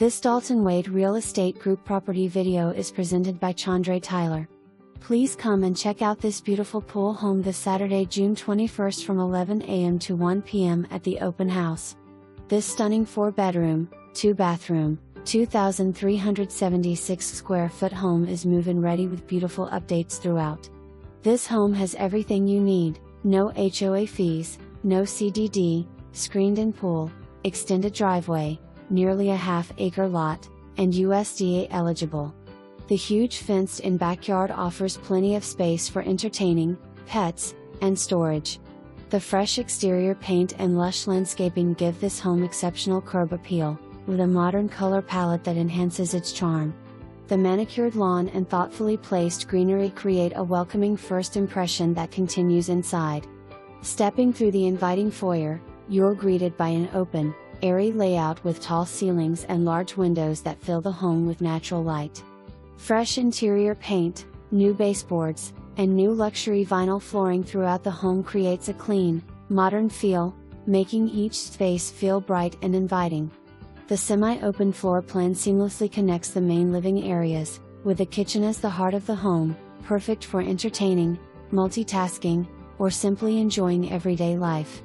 This Dalton Wade Real Estate Group property video is presented by Chandra Tyler. Please come and check out this beautiful pool home this Saturday, June 21st from 11 a.m. to 1 p.m. at the open house. This stunning 4-bedroom, 2-bathroom, 2,376 square foot home is move-in ready with beautiful updates throughout. This home has everything you need: no HOA fees, no CDD, screened-in pool, extended driveway, nearly a half-acre lot, and USDA eligible. The huge fenced-in backyard offers plenty of space for entertaining, pets, and storage. The fresh exterior paint and lush landscaping give this home exceptional curb appeal, with a modern color palette that enhances its charm. The manicured lawn and thoughtfully placed greenery create a welcoming first impression that continues inside. Stepping through the inviting foyer, you're greeted by an open, airy layout with tall ceilings and large windows that fill the home with natural light. Fresh interior paint, new baseboards, and new luxury vinyl flooring throughout the home creates a clean, modern feel, making each space feel bright and inviting. The semi-open floor plan seamlessly connects the main living areas, with the kitchen as the heart of the home, perfect for entertaining, multitasking, or simply enjoying everyday life.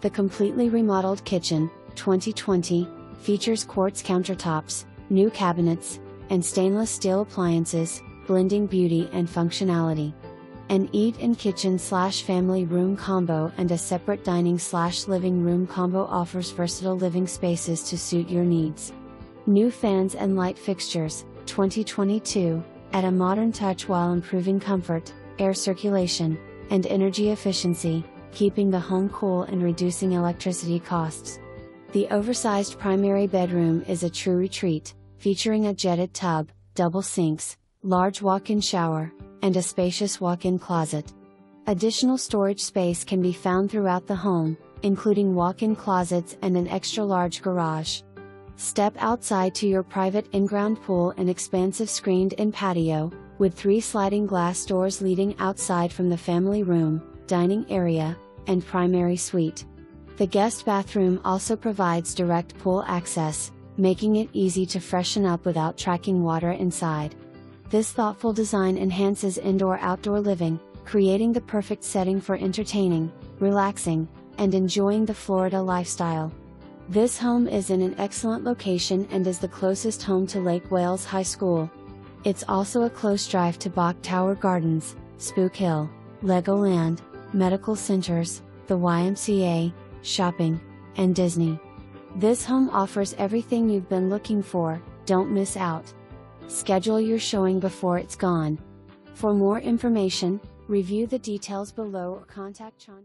The completely remodeled kitchen, 2020, features quartz countertops, new cabinets, and stainless steel appliances, blending beauty and functionality. An eat-in kitchen/family room combo and a separate dining/living room combo offers versatile living spaces to suit your needs. New fans and light fixtures, 2022, add a modern touch while improving comfort, air circulation, and energy efficiency, keeping the home cool and reducing electricity costs. The oversized primary bedroom is a true retreat, featuring a jetted tub, double sinks, large walk-in shower, and a spacious walk-in closet. Additional storage space can be found throughout the home, including walk-in closets and an extra-large garage. Step outside to your private in-ground pool and expansive screened-in patio, with 3 sliding glass doors leading outside from the family room, dining area, and primary suite. The guest bathroom also provides direct pool access, making it easy to freshen up without tracking water inside. This thoughtful design enhances indoor-outdoor living, creating the perfect setting for entertaining, relaxing, and enjoying the Florida lifestyle. This home is in an excellent location and is the closest home to Lake Wales High School. It's also a close drive to Bok Tower Gardens, Spook Hill, Legoland, medical centers, the YMCA, shopping, and Disney. This home offers everything you've been looking for. Don't miss out. Schedule your showing before it's gone. For more information, review the details below or contact Chandra.